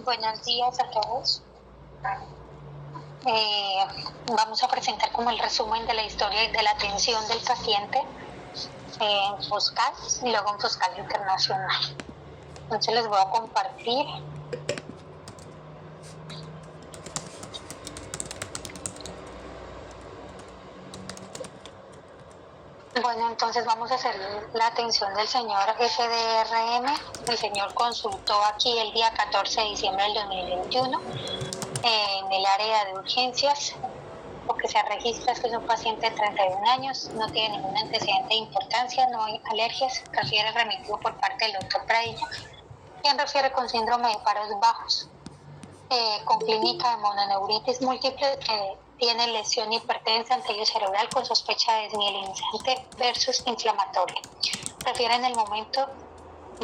Buenos días a todos. Vamos a presentar como el resumen de la historia y de la atención del paciente en Foscal y luego en Foscal Internacional. Entonces les voy a compartir. Bueno, entonces vamos a hacer la atención del señor FDRM. El señor consultó aquí el día 14 de diciembre del 2021 en el área de urgencias. Lo que se registra es que es un paciente de 31 años, no tiene ningún antecedente de importancia, no hay alergias, refiere remitido por parte del doctor Pradilla, quien refiere con síndrome de paros bajos, con clínica de mononeuritis múltiple, que tiene lesión hipertensa anterior cerebral con sospecha de desmielinizante versus inflamatoria. Refiere en el momento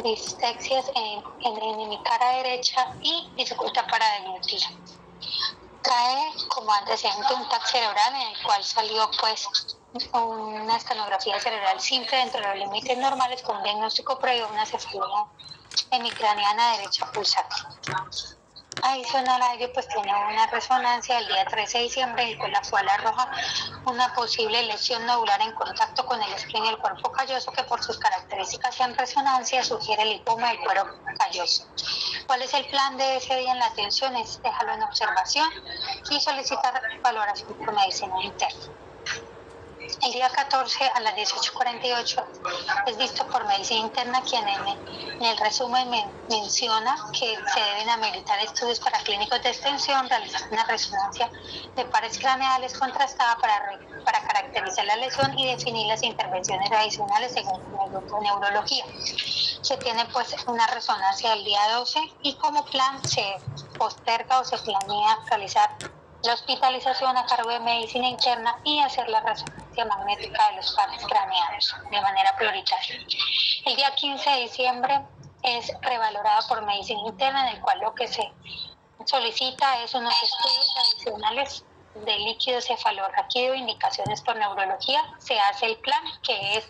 distexias en mi cara derecha y dificultad para deglutir. Trae como antecedente un TAC cerebral en el cual salió pues una estenografía cerebral simple dentro de los límites normales con diagnóstico previo de una cefalea hemicraniana derecha pulsátil. Adicional a ello, pues tiene una resonancia el día 13 de diciembre, en la cual arroja una posible lesión nodular en contacto con el spleen y el cuerpo calloso, que por sus características en resonancia sugiere lipoma del cuero calloso. ¿Cuál es el plan de ese día en la atención? Es dejarlo en observación y solicitar valoración por medicina interna. El día 14 a las 18:48 es visto por medicina interna, quien en el resumen menciona que se deben ameritar estudios paraclínicos de extensión, realizar una resonancia de pares craneales contrastada para caracterizar la lesión y definir las intervenciones adicionales según el grupo de neurología. Se tiene pues una resonancia el día 12 y como plan se posterga o se planea realizar la hospitalización a cargo de medicina interna y hacer la resonancia magnética de los pares craneanos de manera prioritaria. El día 15 de diciembre es revalorado por medicina interna, en el cual lo que se solicita es unos estudios adicionales de líquido cefalorraquídeo, indicaciones por neurología. Se hace el plan, que es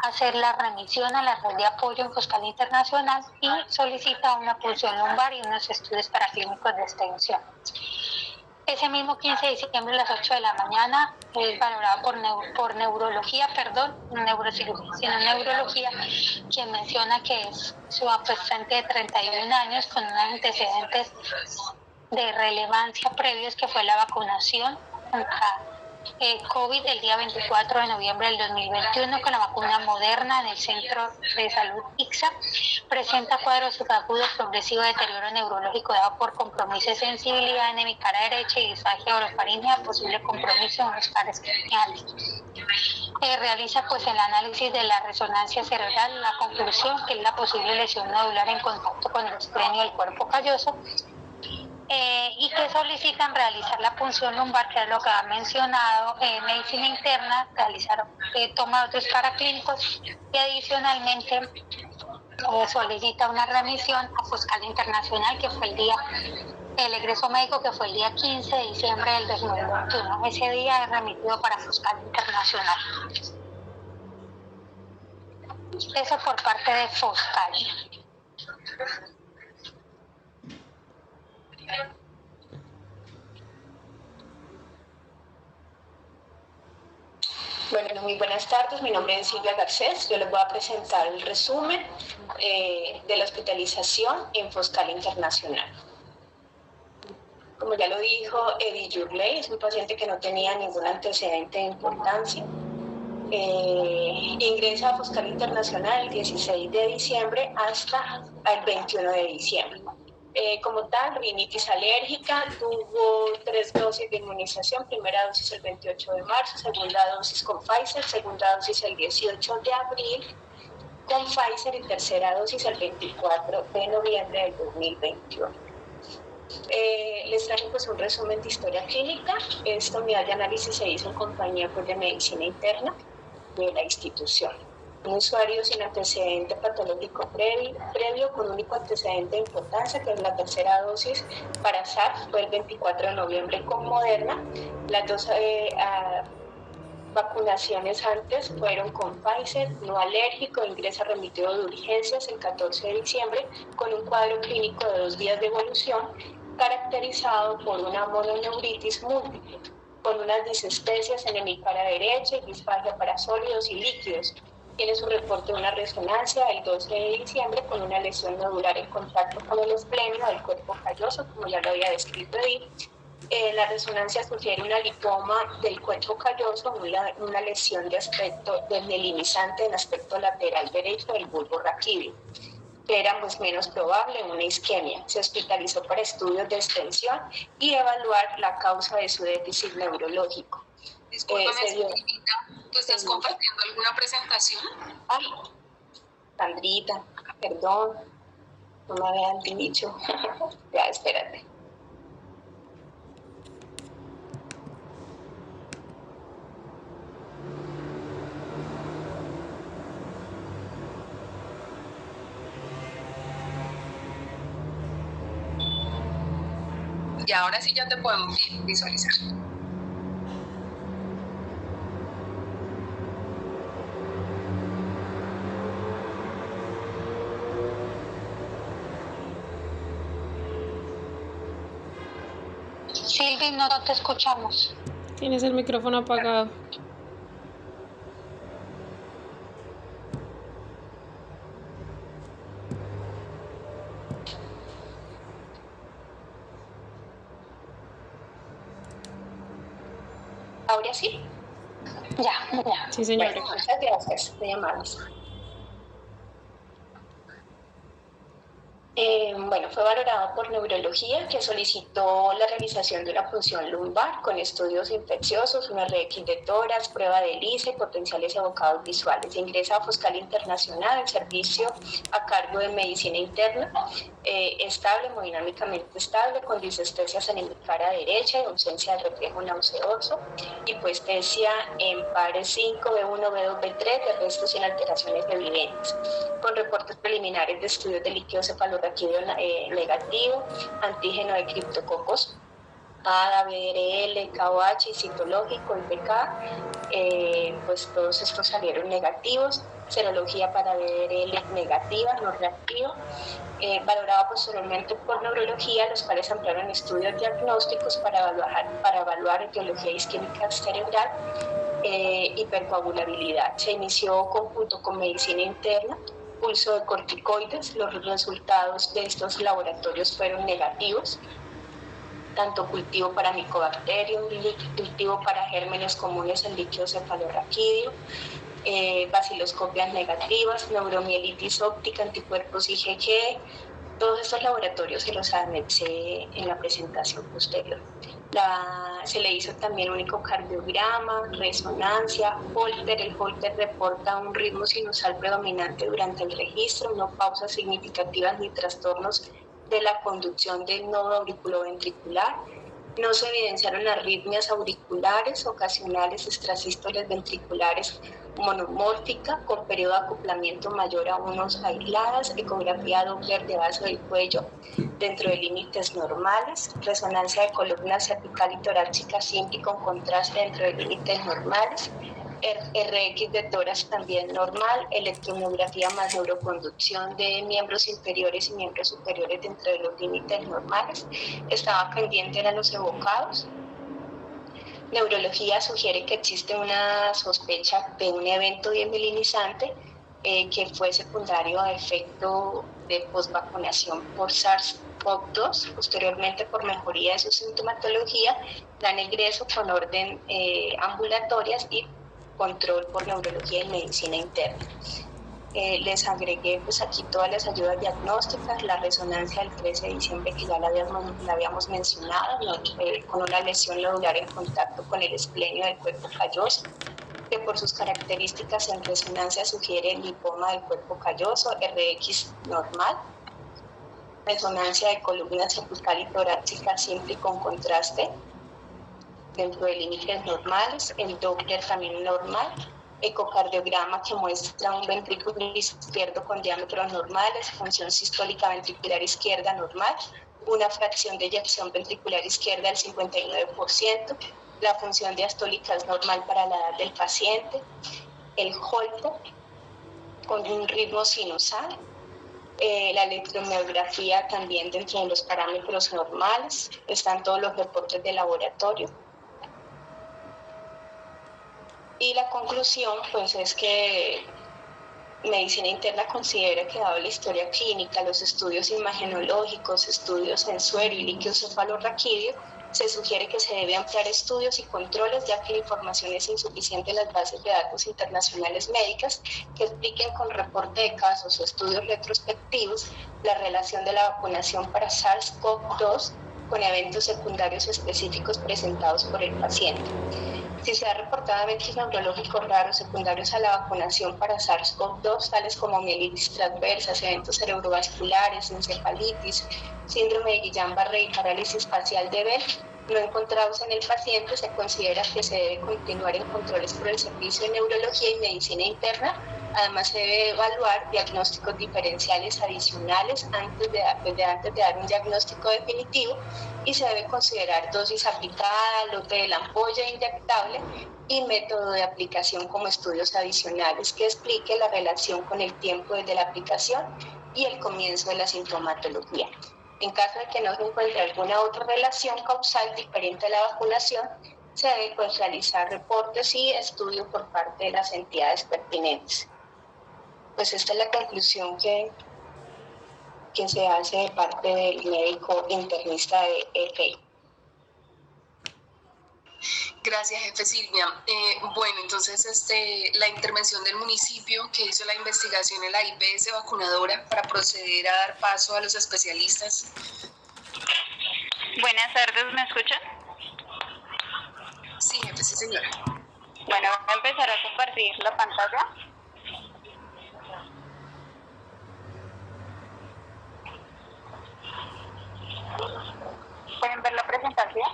hacer la remisión a la red de apoyo en Foscal Internacional y solicita una punción lumbar y unos estudios paraclínicos de extensión. Ese mismo 15 de diciembre a las 8 de la mañana es valorado por neurología, neurocirugía, sino neurología, quien menciona que es su paciente de 31 años con unos antecedentes de relevancia previos, que fue la vacunación contra COVID el día 24 de noviembre del 2021 con la vacuna Moderna en el Centro de Salud ICSA. Presenta cuadros subagudos progresivo de deterioro neurológico dado por compromiso de sensibilidad en mi cara derecha y disfagia orofaringea, posible compromiso en los pares craneales. Realiza pues el análisis de la resonancia cerebral, la conclusión que es la posible lesión nodular en contacto con el esplenio del cuerpo calloso, y que solicitan realizar la punción lumbar, que es lo que ha mencionado medicina interna, realizar toma de otros paraclínicos y adicionalmente solicita una remisión a Foscal Internacional, que fue el egreso médico, que fue el día 15 de diciembre del 2021. Ese día es remitido para Foscal Internacional. Eso por parte de Foscal. Bueno, muy buenas tardes, mi nombre es Silvia Garcés. Yo les voy a presentar el resumen de la hospitalización en Foscal Internacional. Como ya lo dijo Eddie Yurley, es un paciente que no tenía ningún antecedente de importancia. Ingresa a Foscal Internacional el 16 de diciembre hasta el 21 de diciembre. Como tal, rinitis alérgica, tuvo 3 dosis de inmunización, primera dosis el 28 de marzo, segunda dosis con Pfizer, segunda dosis el 18 de abril con Pfizer y tercera dosis el 24 de noviembre del 2021. Les traigo pues un resumen de historia clínica. Esta unidad de análisis se hizo en compañía pues, de medicina interna de la institución. Un usuario sin antecedente patológico previo con único antecedente de importancia, que es la tercera dosis para SARS, fue el 24 de noviembre con Moderna. Las dos vacunaciones antes fueron con Pfizer, no alérgico, ingresa remitido de urgencias el 14 de diciembre con un cuadro clínico de 2 días de evolución caracterizado por una mononeuritis múltiple, con unas disestesias en hemipara derecha y disfagia para sólidos y líquidos. Tiene su reporte de una resonancia el 12 de diciembre con una lesión nodular en contacto con el esplenio del cuerpo calloso, como ya lo había descrito Edith. La resonancia sugiere una lipoma del cuerpo calloso, una lesión de aspecto desmielinizante en aspecto lateral derecho del bulbo raquídeo. Era pues menos probable una isquemia. Se hospitalizó para estudios de extensión y evaluar la causa de su déficit neurológico. Discúlpame, Silvita, ¿tú estás compartiendo alguna presentación? Ay, Sandrita, perdón, no me habían dicho. Ya, espérate. Y ahora sí ya te podemos visualizar. Silvi, no te escuchamos. Tienes el micrófono apagado. ¿Ahora sí? Ya. Sí, señora. Bueno, muchas gracias, muy amables. Bueno, fue valorado por neurología, que solicitó la realización de una punción lumbar con estudios infecciosos, una RX de tórax, prueba de ELISA y potenciales evocados visuales. Ingresa a Foscal Internacional, el servicio a cargo de medicina interna, estable, hemodinámicamente estable, con disestesias en hemicara derecha y ausencia de reflejo nauseoso, hipoestesia en pares 5, B1, B2, B3, de resto sin alteraciones evidentes, con reportes preliminares de estudios de líquido cefalorraquídeo negativo, antígeno de criptococos, ADA, BRL, KOH y citológico, IPK, pues todos estos salieron negativos. Serología para BRL negativa, no reactiva, valorada posteriormente por neurología, los cuales ampliaron estudios diagnósticos para evaluar etiología isquémica cerebral, hipercoagulabilidad. Se inició conjunto con medicina interna, pulso de corticoides. Los resultados de estos laboratorios fueron negativos, tanto cultivo para Mycobacterium, cultivo para gérmenes comunes en líquido cefalorraquídeo, baciloscopias negativas, neuromielitis óptica, anticuerpos IgG. Todos estos laboratorios se los anexé en la presentación posterior. Se le hizo también un ecocardiograma, resonancia, Holter. El Holter reporta un ritmo sinusal predominante durante el registro, no pausas significativas ni trastornos de la conducción del nodo auriculoventricular. No se evidenciaron arritmias auriculares ocasionales, extrasístoles ventriculares monomórfica con periodo de acoplamiento mayor a unos aisladas, ecografía Doppler de vaso del cuello dentro de límites normales, resonancia de columna cervical y torácica simple y con contraste dentro de límites normales, RX de tórax también normal, electromiografía más neuroconducción de miembros inferiores y miembros superiores dentro de los límites normales. Estaba pendiente de los evocados. Neurología sugiere que existe una sospecha de un evento desmielinizante que fue secundario a efecto de posvacunación por SARS-CoV-2, posteriormente por mejoría de su sintomatología, dan egreso con orden ambulatorias y control por neurología y medicina interna. Les agregué pues aquí todas las ayudas diagnósticas, la resonancia del 13 de diciembre que ya la habíamos mencionado, ¿no? Con una lesión nodular en contacto con el esplenio del cuerpo calloso, que por sus características en resonancia sugiere lipoma del cuerpo calloso, RX normal, resonancia de columna cervical y torácica simple y con contraste dentro de límites normales, el Doppler también normal, ecocardiograma que muestra un ventrículo izquierdo con diámetros normales, función sistólica ventricular izquierda normal, una fracción de eyección ventricular izquierda del 59%, la función diastólica es normal para la edad del paciente, el Holter con un ritmo sinusal, la electromiografía también dentro de los parámetros normales, están todos los reportes de laboratorio. Y la conclusión pues es que Medicina Interna considera que dado la historia clínica, los estudios imagenológicos, estudios en suero y líquido cefalorraquídeo, se sugiere que se debe ampliar estudios y controles, ya que la información es insuficiente en las bases de datos internacionales médicas que expliquen con reporte de casos o estudios retrospectivos la relación de la vacunación para SARS-CoV-2 con eventos secundarios específicos presentados por el paciente. Si se ha reportado eventos neurológicos raros secundarios a la vacunación para SARS-CoV-2, tales como mielitis transversas, eventos cerebrovasculares, encefalitis, síndrome de Guillain-Barré y parálisis facial de Bell, no encontrados en el paciente, se considera que se debe continuar en controles por el Servicio de Neurología y Medicina Interna. Además, se debe evaluar diagnósticos diferenciales adicionales antes de dar un diagnóstico definitivo, y se debe considerar dosis aplicada, lote de la ampolla inyectable y método de aplicación como estudios adicionales que explique la relación con el tiempo desde la aplicación y el comienzo de la sintomatología. En caso de que no se encuentre alguna otra relación causal diferente a la vacunación, se debe realizar reportes y estudios por parte de las entidades pertinentes. Pues esta es la conclusión que se hace de parte del médico internista de EPI. Gracias, jefe Silvia. Bueno, entonces la intervención del municipio que hizo la investigación en la IPS vacunadora para proceder a dar paso a los especialistas. Buenas tardes, ¿me escuchan? Sí, jefe, sí, señora. Bueno, voy a empezar a compartir la pantalla. ¿Pueden ver la presentación?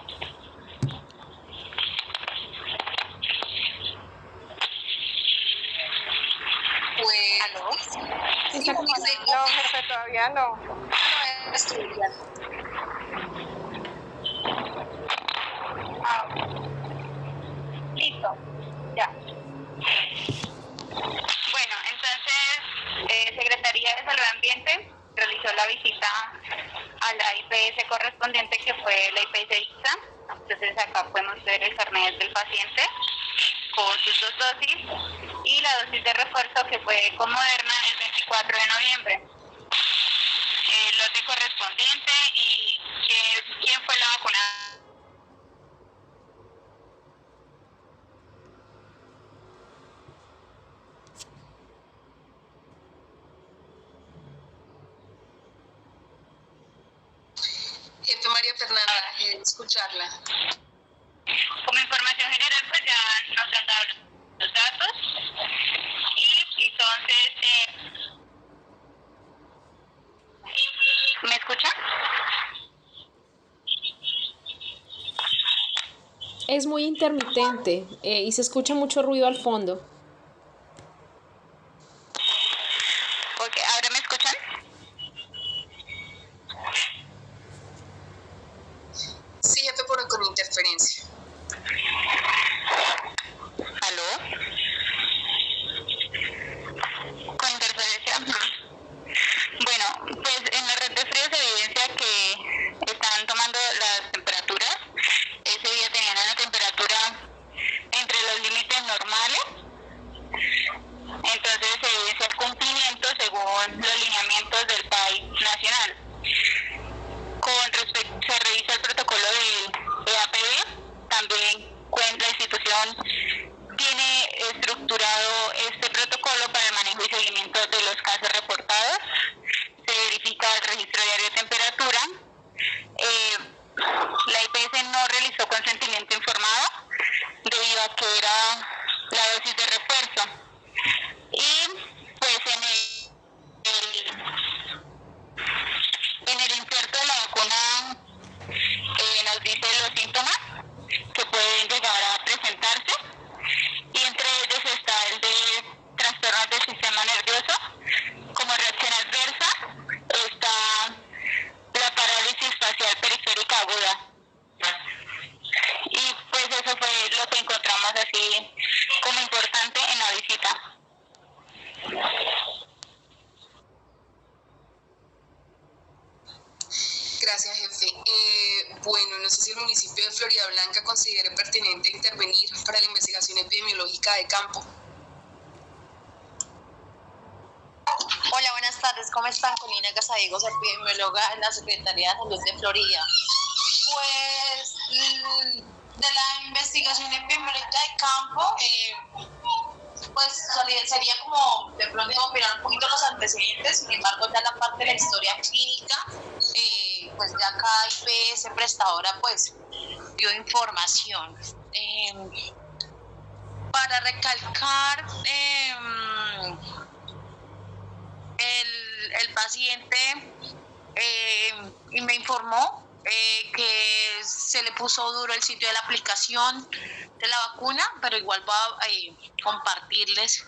Pues... ¿Aló? Sí, No, jefe, todavía no. Listo, ya. Bueno, entonces, Secretaría de Salud Ambiente realizó la visita a la IPS correspondiente, que fue la IPS IXA. Entonces acá podemos ver el carnet del paciente con sus 2 dosis y la dosis de refuerzo, que fue con Moderna el 24 de noviembre. El lote correspondiente y quién fue la vacunada. Jefe María Fernanda, escucharla. Como información general, pues ya nos han dado los datos y entonces, ¿me escuchan? Es muy intermitente y se escucha mucho ruido al fondo. Ok, ¿ahora me escuchan? Sí, jefe, pero con interferencia. ¿Aló? ¿Con interferencia? Bueno, pues en la red de frío se evidencia que están tomando las temperaturas. Ese día tenían una temperatura entre los límites normales. Entonces se evidencia el cumplimiento según los lineamientos del país nacional. Con respecto, se revisa el protocolo del EAPB. También la institución tiene estructurado este protocolo para el manejo y seguimiento de los casos reportados. Se verifica el registro diario de temperatura. La IPS no realizó consentimiento informado debido a que era la dosis de refuerzo. Y pues en el inserto de la vacuna nos dice los síntomas que pueden llegar a presentarse, y entre ellos está el de trastornos del sistema nervioso, jefe. Bueno, no sé si el municipio de Florida Blanca considere pertinente intervenir para la investigación epidemiológica de campo. Hola, buenas tardes. ¿Cómo están? Colina Casadegos, epidemióloga en la Secretaría de Salud de Florida. Pues de la investigación epidemiológica de campo, pues sería como de pronto mirar un poquito los antecedentes. Sin embargo, ya la parte de la historia clínica, pues ya cada IPS prestadora pues dio información. Para recalcar, el paciente y me informó que se le puso duro el sitio de la aplicación de la vacuna, pero igual voy a compartirles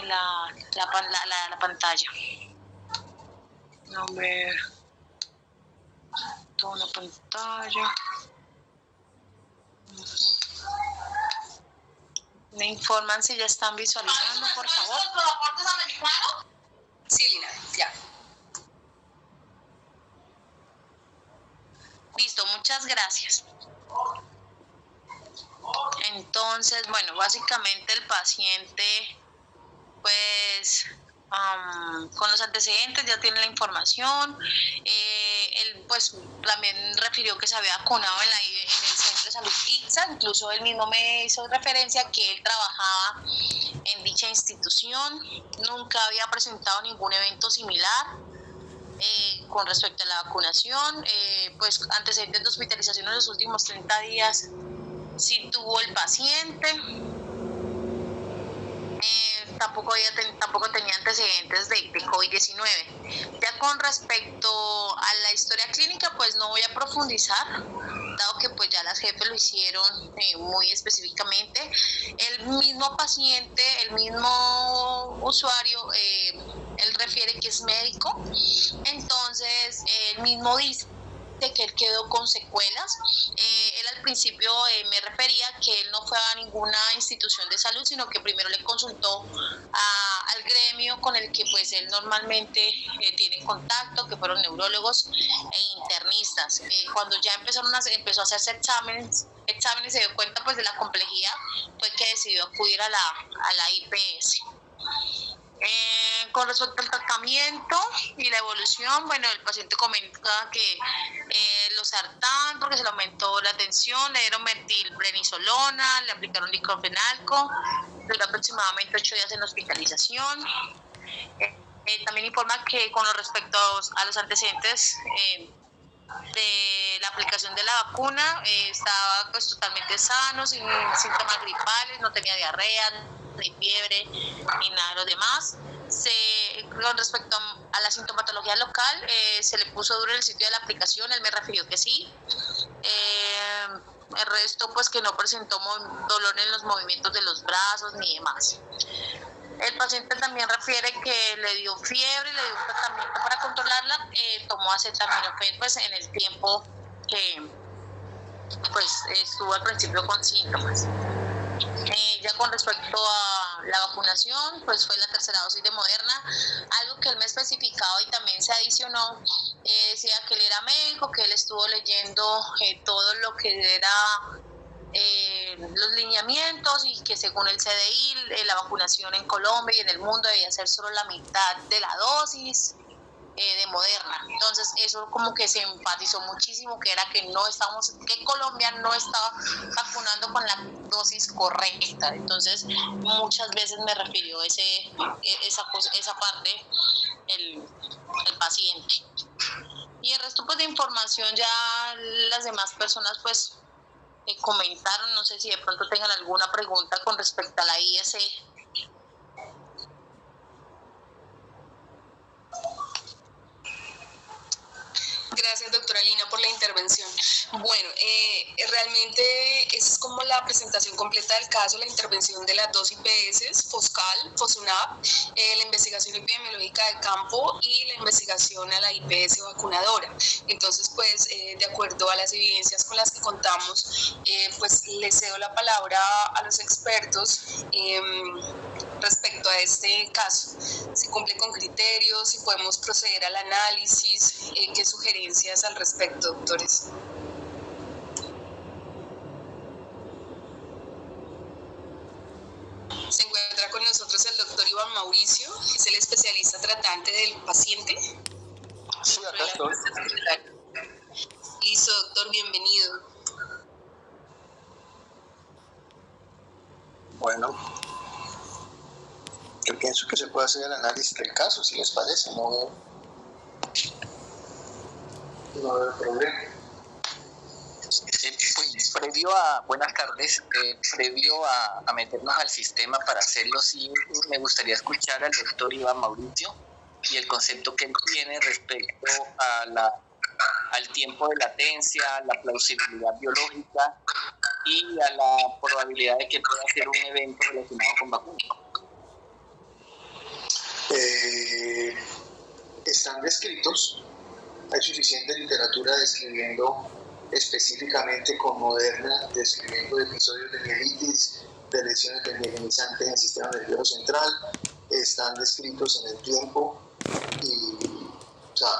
la pantalla. Nombre, toda una pantalla. Me informan si ya están visualizando, por favor. Sí, Lina, ya. Listo, muchas gracias. Entonces, bueno, básicamente el paciente, pues, con los antecedentes ya tiene la información. Él, pues, también refirió que se había vacunado en el Centro de Salud ICSA. Incluso él mismo me hizo referencia a que él trabajaba en dicha institución. Nunca había presentado ningún evento similar. Con respecto a la vacunación, pues antecedentes de hospitalización en los últimos 30 días sí tuvo el paciente. Tampoco tenía antecedentes de COVID-19. Ya con respecto a la historia clínica, pues no voy a profundizar, dado que pues ya las jefes lo hicieron muy específicamente. El mismo paciente, el mismo usuario, él refiere que es médico, entonces él mismo dice que él quedó con secuelas. Él al principio me refería que él no fue a ninguna institución de salud, sino que primero le consultó al gremio con el que pues él normalmente tiene contacto, que fueron neurólogos e internistas. Cuando ya empezó a hacerse exámenes se dio cuenta pues de la complejidad, fue que decidió acudir a la IPS. Con respecto al tratamiento y la evolución, bueno, el paciente comenta que lo sartán porque se le aumentó la tensión, le dieron metilprednisolona, le aplicaron diclofenalco, duró aproximadamente 8 días en hospitalización. También informa que con respecto a los antecedentes de la aplicación de la vacuna, estaba pues totalmente sano, sin síntomas gripales, no tenía diarrea, ni fiebre, ni nada de lo demás. Con respecto a la sintomatología local, se le puso duro en el sitio de la aplicación, él me refirió que sí. El resto pues que no presentó dolor en los movimientos de los brazos ni demás. El paciente también refiere que le dio fiebre, le dio un tratamiento para controlarla, tomó acetaminofén pues en el tiempo que pues estuvo al principio con síntomas. Ya con respecto a la vacunación, pues fue la tercera dosis de Moderna. Algo que él me especificaba y también se adicionó, decía que él era médico, que él estuvo leyendo todo lo que era los lineamientos y que según el CDI la vacunación en Colombia y en el mundo debía ser solo la mitad de la dosis de Moderna. Entonces eso como que se enfatizó muchísimo, que era que Colombia no estaba vacunando con la dosis correcta. Entonces muchas veces me refirió esa parte el paciente. Y el resto pues de información ya las demás personas pues comentaron. No sé si de pronto tengan alguna pregunta con respecto a la IS. Gracias, doctora Lina, por la intervención. Bueno, realmente esa es como la presentación completa del caso, la intervención de las dos IPS, FOSCAL, FOSUNAP, la investigación epidemiológica de campo y la investigación a la IPS vacunadora. Entonces, pues, de acuerdo a las evidencias con las que contamos, pues les cedo la palabra a los expertos respecto a este caso. Si cumple con criterios, criterios, si podemos proceder al análisis, qué sugerencias al respecto, doctores. Se encuentra con nosotros el doctor Iván Mauricio, que es el especialista tratante del paciente. Sí, acá estoy. Listo, doctor, bienvenido. Bueno, yo pienso que se puede hacer el análisis del caso, si les parece, no veo problema. Buenas tardes, previo a meternos al sistema para hacerlo, sí me gustaría escuchar al doctor Iván Mauricio y el concepto que él tiene respecto al tiempo de latencia, la plausibilidad biológica y a la probabilidad de que pueda ser un evento relacionado con vacunas. Están descritos, hay suficiente literatura describiendo específicamente con Moderna, describiendo episodios de mielitis, de lesiones de mielinizantes en el sistema nervioso central, están descritos en el tiempo y, o sea,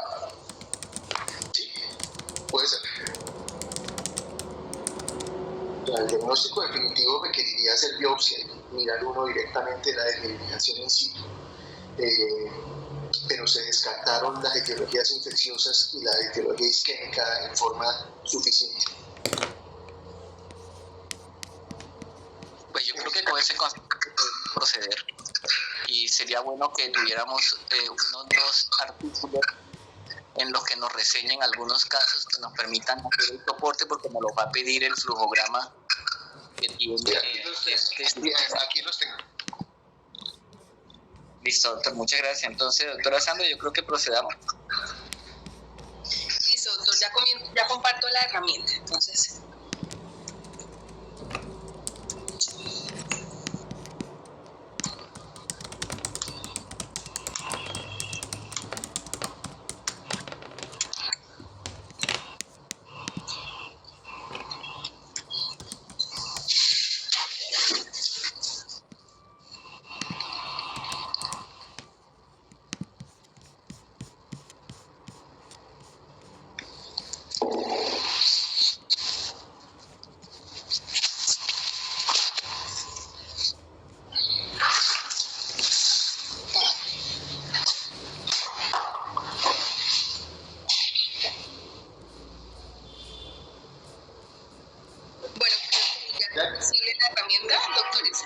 sí, puede ser. El diagnóstico definitivo requeriría hacer biopsia y mirar uno directamente la desmielinización in situ, pero se descartaron las etiologías infecciosas y la etiología isquémica en forma suficiente. Pues yo creo que con ese concepto podemos proceder y sería bueno que tuviéramos unos 2 artículos en los que nos reseñen algunos casos que nos permitan hacer el soporte, porque nos lo va a pedir el flujograma que tiene. Aquí los tengo. Listo, doctor, muchas gracias. Entonces, doctora Sandra, yo creo que procedamos. Listo, doctor, ya comparto la herramienta, entonces.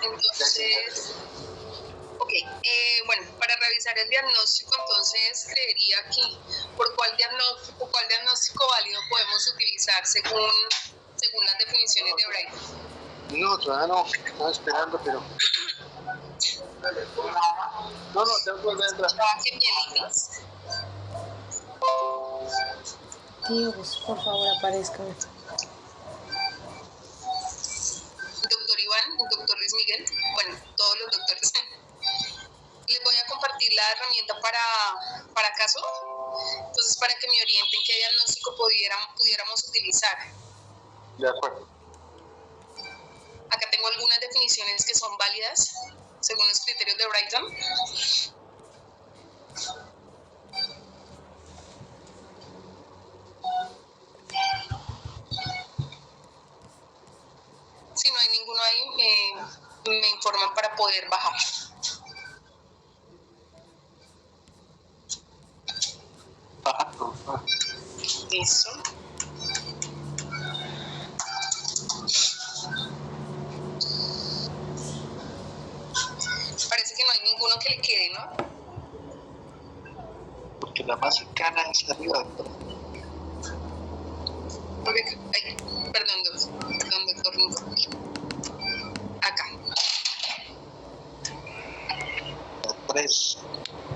Entonces, bueno, para revisar el diagnóstico, entonces creería aquí por cuál diagnóstico válido podemos utilizar según las definiciones de Bright. No, todavía no, estaba esperando, pero... No, tengo que volver a entrar. Mielitis. Dios, por favor, aparezcan. Doctor Iván, doctor Luis Miguel, bueno, todos los doctores. Les voy a compartir la herramienta para caso, entonces para que me orienten qué diagnóstico pudiéramos utilizar. De acuerdo. Acá tengo algunas definiciones que son válidas según los criterios de Brighton. Si no hay ninguno ahí, me informan para poder bajar. Listo. Parece que no hay ninguno que le quede, ¿no? Porque la más cercana es arriba. Ay, perdón, doctor Ringo. Acá. La 3,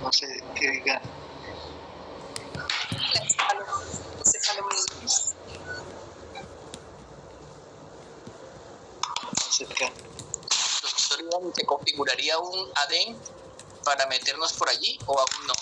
no sé qué diga. Los cefalomios. Cercana. Doctor Iván, ¿se configuraría un ADEN para meternos por allí o aún no?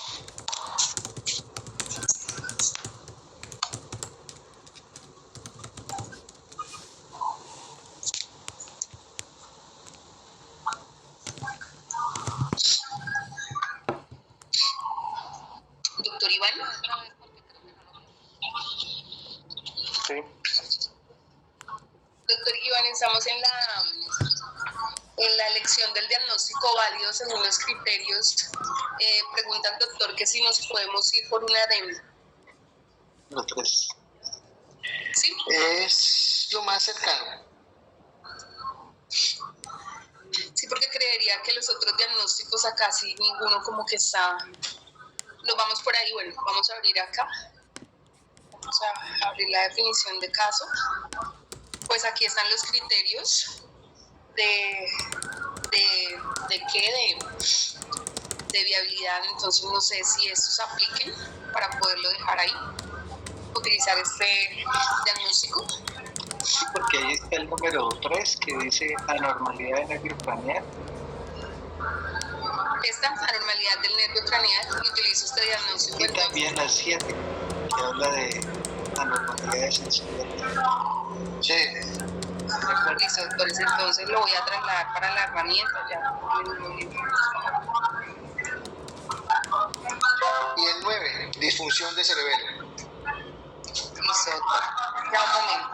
doctor Iván. Sí. Doctor Iván, estamos en la elección del diagnóstico válido según los criterios. Pregunta el doctor que si nos podemos ir por una adenda. Los 3. ¿Sí? Es lo más cercano. Sí, porque creería que los otros diagnósticos acá sí ninguno como que está. Nos vamos por ahí. Bueno, vamos a abrir acá. Vamos a abrir la definición de caso. Pues aquí están los criterios de viabilidad. Entonces no sé si estos apliquen para poderlo dejar ahí, utilizar este diagnóstico. Porque ahí está el número 3 que dice anormalidad del nervio craneal. Esta anormalidad del nervio craneal, y utilizo este diagnóstico. Y también la 7, que habla de anormalidad de sensibilidad. Sí. Listo, doctores, entonces lo voy a trasladar para la herramienta ya. Y el 9, disfunción de cerebelo. Listo, doctor. Ya un momento.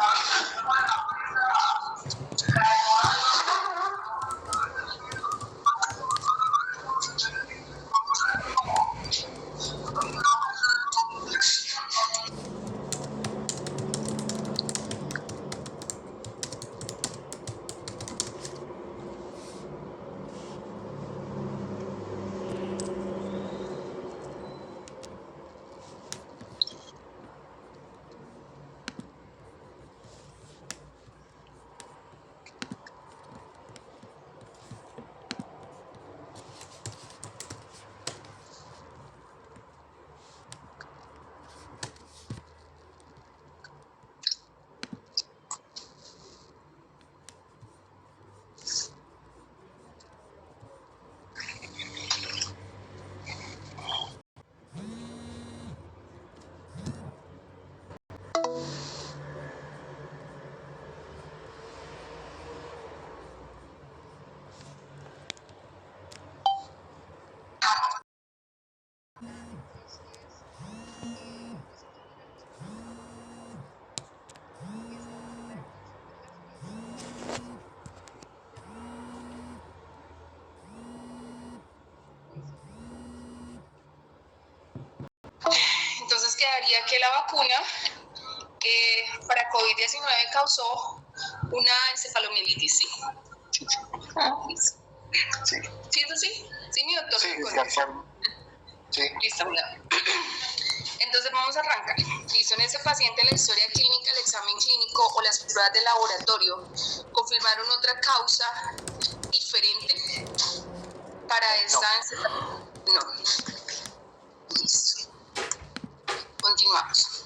Entonces quedaría que la vacuna para COVID-19 causó una encefalomielitis, ¿sí? Sí. ¿Sí, eso sí? Sí, mi doctor. Sí, sí. Listo, mira. Entonces vamos a arrancar. Listo, en ese paciente la historia clínica, el examen clínico o las pruebas de laboratorio confirmaron otra causa diferente para esta. No. Listo. Continuamos.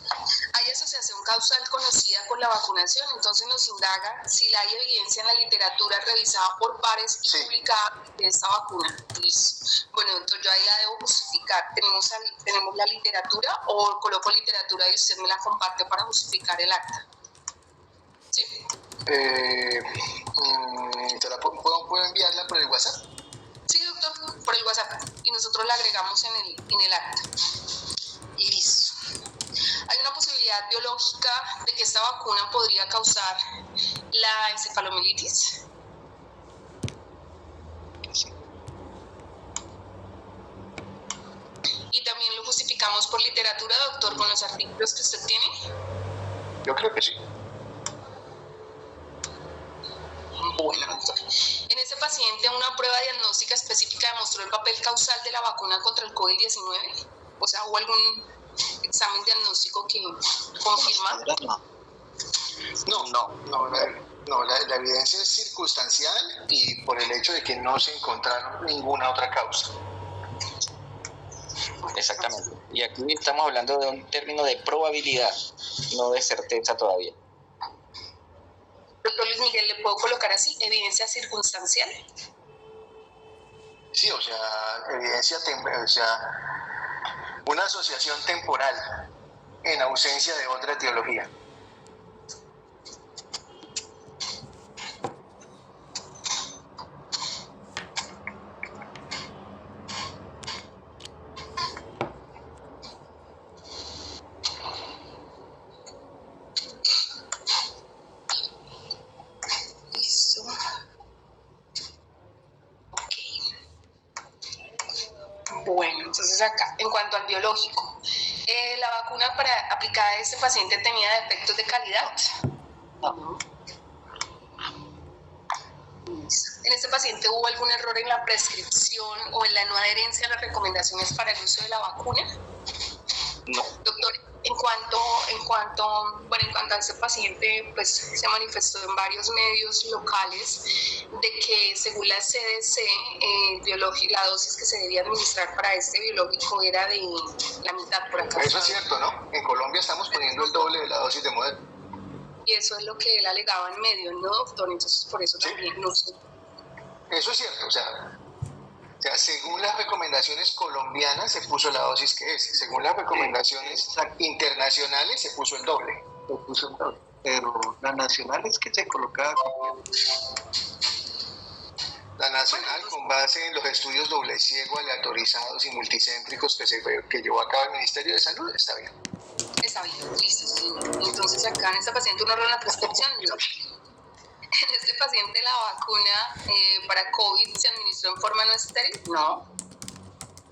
Hay asociación causal conocida con la vacunación, entonces nos indaga si hay evidencia en la literatura revisada por pares y publicada de esta vacuna. Listo. Bueno, doctor, yo ahí la debo justificar. ¿Tenemos la literatura o coloco literatura y usted me la comparte para justificar el acta? ¿Sí? ¿Puedo enviarla por el WhatsApp? Sí, doctor, por el WhatsApp. Y nosotros la agregamos en el acta. Listo. Hay una posibilidad biológica de que esta vacuna podría causar la encefalomielitis. Y también lo justificamos por literatura, doctor, con los artículos que usted tiene. Yo creo que sí. Bueno, doctor. En ese paciente, una prueba diagnóstica específica demostró el papel causal de la vacuna contra el COVID-19. O sea, ¿hubo algún examen diagnóstico que confirma? No, la evidencia es circunstancial y por el hecho de que no se encontraron ninguna otra causa. Exactamente. Y aquí estamos hablando de un término de probabilidad, no de certeza todavía. Doctor Luis Miguel, ¿le puedo colocar así? ¿Evidencia circunstancial? Sí, o sea, una asociación temporal en ausencia de otra etiología. Bueno, entonces acá, en cuanto al biológico, ¿la vacuna aplicada a este paciente tenía defectos de calidad? No. ¿En este paciente hubo algún error en la prescripción o en la no adherencia a las recomendaciones para el uso de la vacuna? No. Doctor, en cuanto a este paciente, pues se manifestó en varios medios locales de que según la CDC, la dosis que se debía administrar para este biológico era de la mitad por acá. Eso es cierto, ¿no? En Colombia estamos poniendo el doble de la dosis de Moderna. Y eso es lo que él alegaba en medio, ¿no, doctor? Entonces por eso también no sé. Eso es cierto, o sea, según las recomendaciones colombianas se puso la dosis que es, según las recomendaciones internacionales se puso el doble. Pero la nacional es que se colocaba La nacional, con base en los estudios doble ciego, aleatorizados y multicéntricos que llevó a cabo el Ministerio de Salud, está bien. Está bien, listo. Entonces acá en esta paciente un error en la prescripción, no. En este paciente la vacuna para COVID se administró en forma no estéril, no.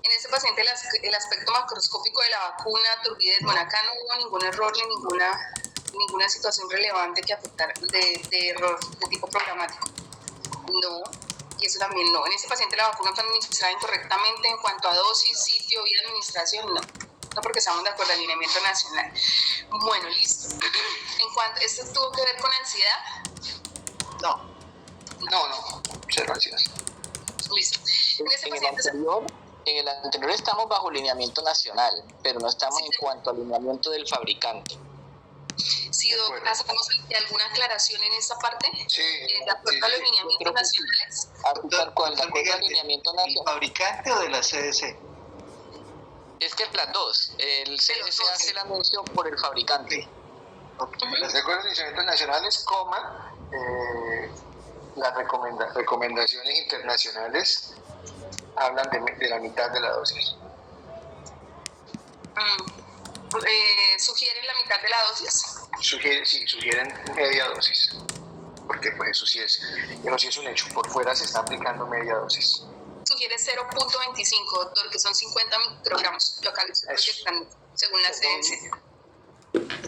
En este paciente el aspecto macroscópico de la vacuna, turbidez, bueno, acá no hubo ningún error ni ninguna situación relevante que afectara de error de tipo programático, no. Y eso también no. En este paciente la vacuna fue administrada incorrectamente en cuanto a dosis, sitio, vía de administración, no. No, porque estamos de acuerdo al lineamiento nacional. Bueno, listo. En cuanto, ¿esto tuvo que ver con ansiedad? No, cero ansiedad. Listo. En el anterior estamos bajo lineamiento nacional, pero no estamos en cuanto al lineamiento del fabricante. Sí, doctor, ¿hacemos alguna aclaración en esta parte? Sí. ¿De acuerdo a los lineamientos nacionales? ¿De acuerdo al lineamiento ¿del nacional? fabricante o de la CDC? Es que las dos. El CDC hace la mención por el fabricante. De acuerdo a los lineamientos nacionales, las recomendaciones internacionales hablan de la mitad de la dosis. ¿Sugieren la mitad de la dosis? Sugieren media dosis, porque pues eso sí es un hecho, por fuera se está aplicando media dosis. Sugiere 0.25, doctor, que son 50 microgramos locales, proyectando, según la CDC.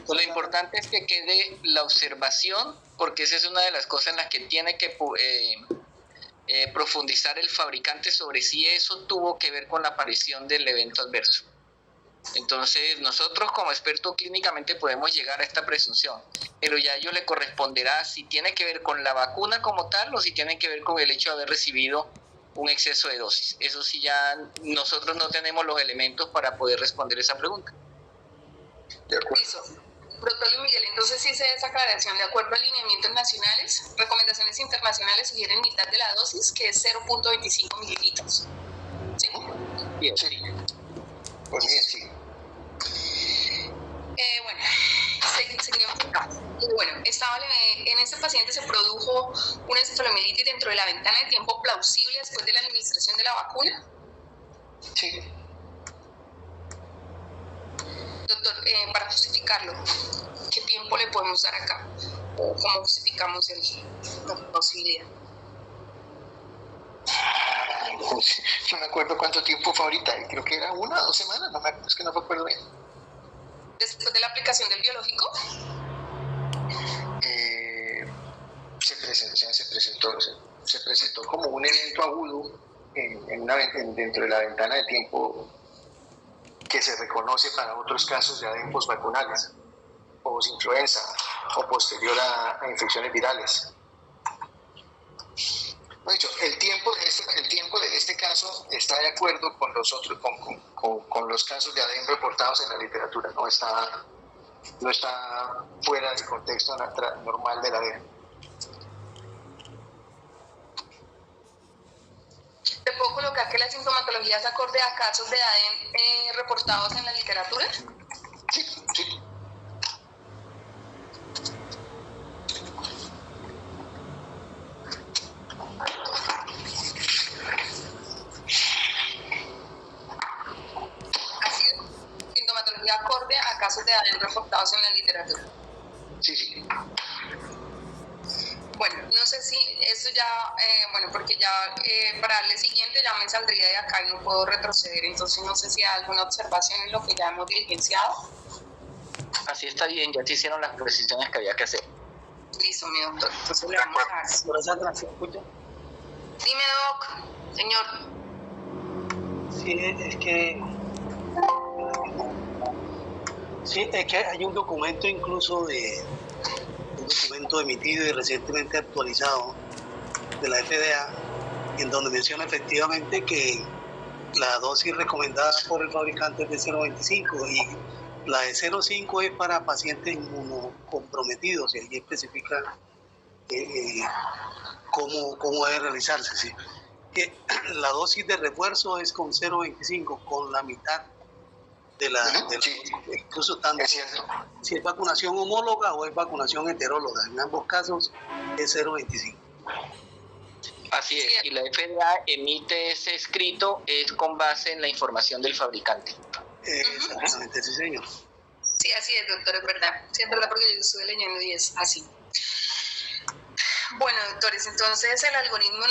Lo importante es que quede la observación, porque esa es una de las cosas en las que tiene que profundizar el fabricante sobre si eso tuvo que ver con la aparición del evento adverso. Entonces nosotros como expertos clínicamente podemos llegar a esta presunción, pero ya a ellos le corresponderá si tiene que ver con la vacuna como tal o si tiene que ver con el hecho de haber recibido un exceso de dosis. Eso sí, ya nosotros no tenemos los elementos para poder responder esa pregunta. Listo. Doctor Luis Miguel, entonces sí se da esa aclaración. De acuerdo a lineamientos nacionales, recomendaciones internacionales sugieren mitad de la dosis, que es 0.25 mililitros. ¿Sí? Bien, sí. Pues bien, sí. Bueno, seguimos acá. Bueno, en este paciente se produjo una encefalomielitis dentro de la ventana de tiempo plausible después de la administración de la vacuna. Sí. Doctor, para justificarlo, ¿qué tiempo le podemos dar acá? ¿O cómo justificamos la posibilidad? No me acuerdo cuánto tiempo fue ahorita, creo que era 1 o 2 semanas, es que no me acuerdo bien. Después de la aplicación del biológico, se presentó como un evento agudo dentro de la ventana de tiempo que se reconoce para otros casos ya de posvacunales, posinfluenza o posterior a infecciones virales. Dicho, el tiempo de este caso está de acuerdo con los otros, con los casos de ADEM reportados en la literatura, no está fuera del contexto normal de la ADEM. ¿te puedo colocar que la sintomatología es acorde a casos de ADEM reportados en la literatura? Sí. Sintomatología acorde a casos de ADEM reportados en la literatura. Sí. Bueno, no sé si esto ya, bueno, porque ya para darle siguiente ya me saldría de acá y no puedo retroceder, entonces no sé si hay alguna observación en lo que ya hemos diligenciado. Así está bien, ya se hicieron las precisiones que había que hacer. Listo, mi doctor, entonces le vamos a dar. ¿Por Sandra, se escucha? Dime, doc, señor. Sí, es que hay un documento incluso un documento emitido y recientemente actualizado de la FDA, en donde menciona efectivamente que la dosis recomendada por el fabricante es de 0,25 y la de 0,5 es para pacientes inmunocomprometidos, y allí especifica cómo debe realizarse. ¿Sí? Que la dosis de refuerzo es con 0,25, con la mitad de la incluso tanto si es vacunación homóloga o es vacunación heteróloga, en ambos casos es 0,25. Así es, y la FDA emite ese escrito es con base en la información del fabricante. Exactamente, sí, señor. Sí, así es, doctor, es verdad. Sí, es verdad, porque yo estuve leyendo y es así. Bueno, doctores, entonces el algoritmo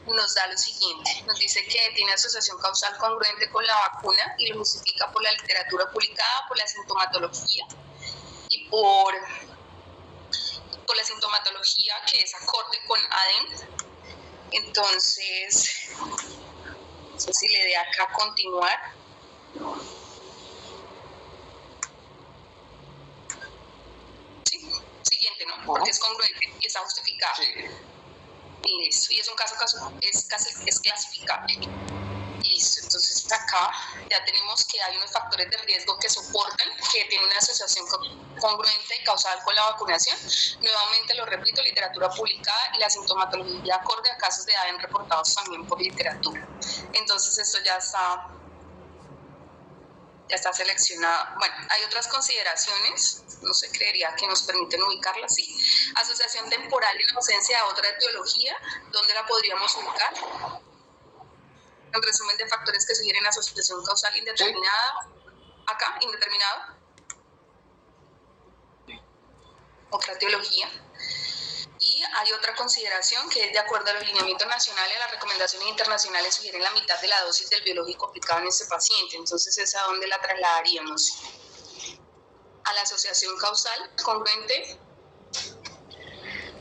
nos da lo siguiente. Nos dice que tiene asociación causal congruente con la vacuna y lo justifica por la literatura publicada, por la sintomatología y por la sintomatología que es acorde con ADEN. Entonces, no sé si le dé acá a continuar. Sí, siguiente, ¿no? Porque es congruente y está justificado. Sí. Y listo. Y es un caso es clasificable. Listo. Entonces acá ya tenemos que hay unos factores de riesgo que soportan que tienen una asociación congruente y causal con la vacunación. Nuevamente lo repito, literatura publicada y la sintomatología acorde a casos de ADN reportados también por literatura. Entonces esto ya está seleccionado. Bueno, hay otras consideraciones, no se creería que nos permiten ubicarla así. Asociación temporal en ausencia de otra etiología, ¿dónde la podríamos ubicar? En resumen de factores que sugieren asociación causal indeterminada. Acá, indeterminado. Otra etiología. Y hay otra consideración que es de acuerdo a los lineamientos nacionales, las recomendaciones internacionales sugieren la mitad de la dosis del biológico aplicado en este paciente. Entonces, ¿esa a dónde la trasladaríamos? ¿A la asociación causal congruente?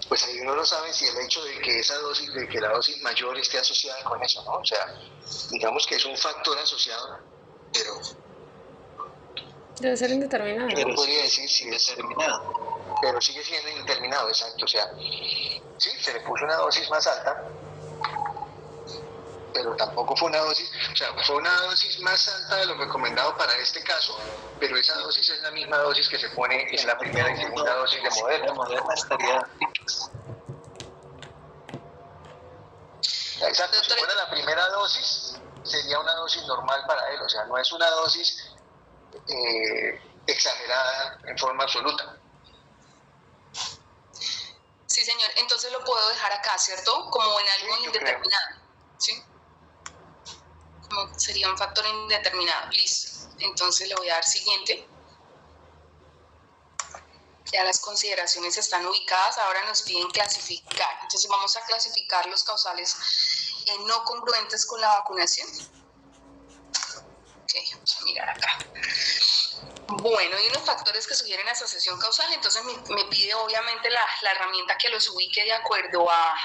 Pues ahí uno no sabe si el hecho de que esa dosis, de que la dosis mayor esté asociada con eso, ¿no? O sea, digamos que es un factor asociado, pero debe ser indeterminado. Yo no podría decir si es determinado, pero sigue siendo indeterminado, exacto. O sea, sí, se le puso una dosis más alta, pero tampoco fue una dosis, o sea, fue una dosis más alta de lo recomendado para este caso, pero esa dosis es la misma dosis que se pone en la primera y segunda dosis de Moderna. Moderna estaría... Exacto, si fuera la primera dosis, sería una dosis normal para él, o sea, no es una dosis exagerada en forma absoluta. Sí, señor, entonces lo puedo dejar acá, ¿cierto? Como en algo indeterminado, ¿sí? Como sería un factor indeterminado, listo. Entonces le voy a dar siguiente. Ya las consideraciones están ubicadas, ahora nos piden clasificar. Entonces vamos a clasificar los causales no congruentes con la vacunación. Ok, vamos a mirar acá. Bueno, hay unos factores que sugieren asociación causal, entonces me pide obviamente la herramienta que los ubique de acuerdo a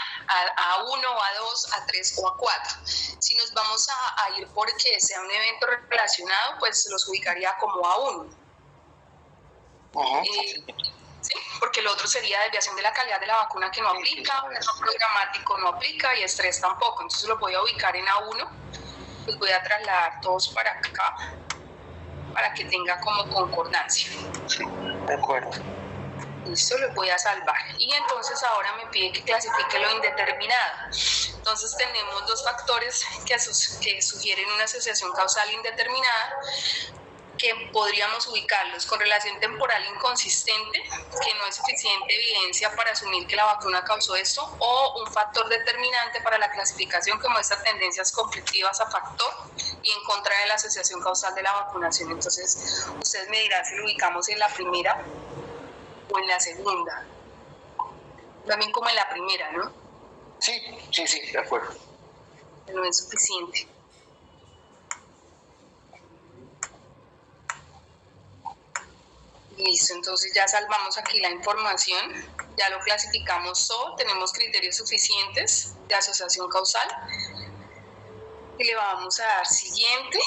1, a 2, a 3 o a 4. Si nos vamos a ir porque sea un evento relacionado, pues los ubicaría como a 1. ¿Sí? Porque lo otro sería desviación de la calidad de la vacuna que no aplica, error programático no aplica y estrés tampoco. Entonces los voy a ubicar en A1, los voy a trasladar todos para acá para que tenga como concordancia. Sí, de acuerdo. Listo, los voy a salvar. Y entonces ahora me pide que clasifique lo indeterminado. Entonces tenemos dos factores que sugieren una asociación causal indeterminada, que podríamos ubicarlos con relación temporal inconsistente, que no es suficiente evidencia para asumir que la vacuna causó esto, o un factor determinante para la clasificación que muestra tendencias conflictivas a factor y en contra de la asociación causal de la vacunación. Entonces, ustedes me dirán si lo ubicamos en la primera o en la segunda. también como en la primera, ¿no? Sí, de acuerdo. No es suficiente. Listo, entonces ya salvamos aquí la información, ya lo clasificamos SO, tenemos criterios suficientes de asociación causal y le vamos a dar siguiente.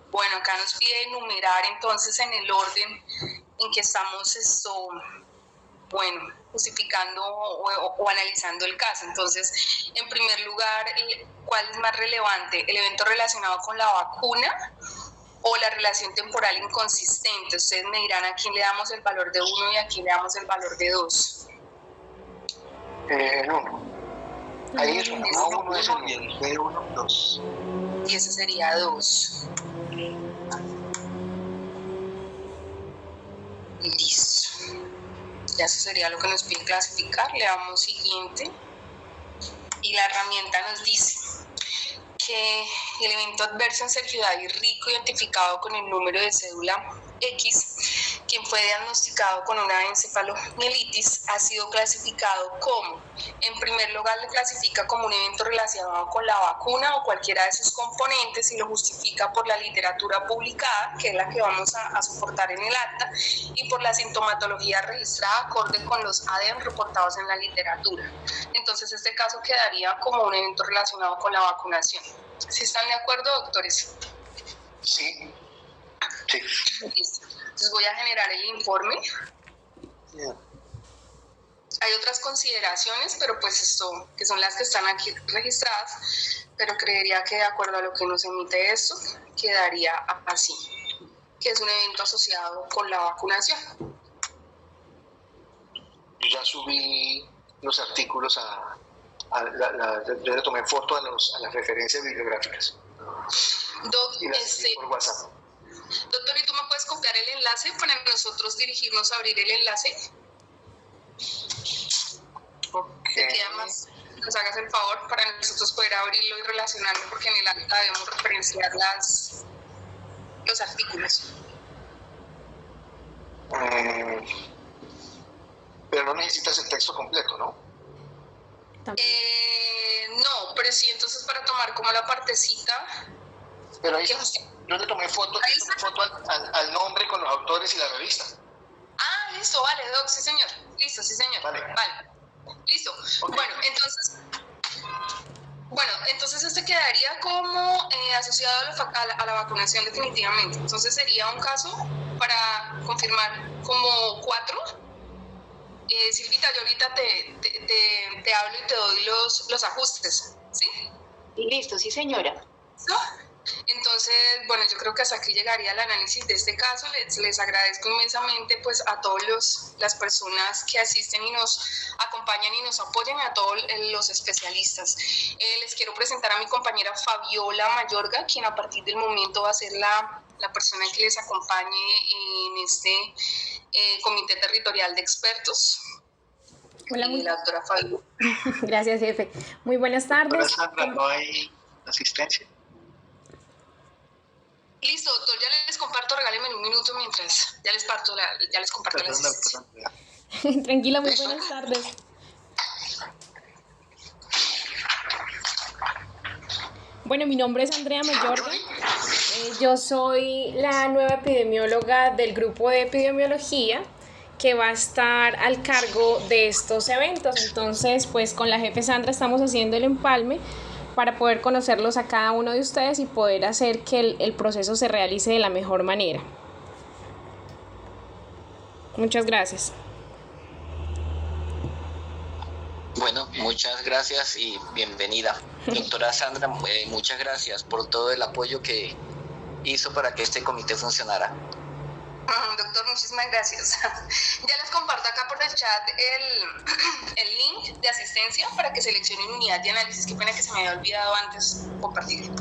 Bueno, acá nos pide enumerar entonces en el orden en que estamos justificando o analizando el caso. Entonces, en primer lugar, ¿cuál es más relevante? ¿El evento relacionado con la vacuna o la relación temporal inconsistente? Ustedes me dirán a quién le damos el valor de 1 y a quién le damos el valor de 2. No. Ahí es 1 es el B1, 2. Y ese sería 2. Listo. Ya eso sería lo que nos pide clasificar. Le damos siguiente. Y la herramienta nos dice que el evento adverso en Sergio David Rico, identificado con el número de cédula X, quien fue diagnosticado con una encefalomielitis, ha sido clasificado como, en primer lugar, le clasifica como un evento relacionado con la vacuna o cualquiera de sus componentes y lo justifica por la literatura publicada, que es la que vamos a soportar en el acta, y por la sintomatología registrada acorde con los ADEM reportados en la literatura. Entonces, este caso quedaría como un evento relacionado con la vacunación. ¿Sí están de acuerdo, doctores? Sí. Listo. Entonces voy a generar el informe. Hay otras consideraciones, pero pues esto, que son las que están aquí registradas, pero creería que de acuerdo a lo que nos emite esto, quedaría así, que es un evento asociado con la vacunación. Yo ya subí los artículos yo le tomé foto a las referencias bibliográficas. Y las subí por WhatsApp. Doctor, ¿y tú me puedes copiar el enlace para nosotros dirigirnos a abrir el enlace? ¿Te queda más? Nos hagas el favor para nosotros poder abrirlo y relacionarlo, porque en el acta debemos referenciar los artículos. Pero no necesitas el texto completo, ¿no? No, pero sí, entonces para tomar como la partecita. Pero ahí yo le tomé foto al nombre con los autores y la revista. Ah, listo, vale, Doc, sí señor. Listo, sí señor. Vale. Listo. Okay. Bueno, entonces este quedaría como asociado a la vacunación definitivamente. Entonces sería un caso para confirmar como 4. Silvita, yo ahorita te hablo y te doy los ajustes, ¿sí? Listo, sí señora. ¿No? Entonces, bueno, yo creo que hasta aquí llegaría el análisis de este caso. Les agradezco inmensamente pues a todas las personas que asisten y nos acompañan y nos apoyan, a todos los especialistas. Les quiero presentar a mi compañera Fabiola Mayorga, quien a partir del momento va a ser la persona que les acompañe en este comité territorial de expertos. Hola, la doctora Fabiola. Gracias, jefe. Muy buenas tardes. Doctora Sandra, ¿no hay asistencia? Listo, doctor, ya les comparto, regálenme un minuto mientras ya les comparto la asistencia. Tranquila, muy buenas tardes. Bueno, mi nombre es Andrea Mayorga. Yo soy la nueva epidemióloga del grupo de epidemiología que va a estar al cargo de estos eventos. Entonces, pues con la jefe Sandra estamos haciendo el empalme para poder conocerlos a cada uno de ustedes y poder hacer que el proceso se realice de la mejor manera. Muchas gracias. Bueno, muchas gracias y bienvenida. Doctora Sandra, muchas gracias por todo el apoyo que hizo para que este comité funcionara. Doctor, muchísimas gracias. Ya les comparto acá por el chat el link de asistencia para que seleccionen unidad de análisis. Qué pena que se me había olvidado antes compartir.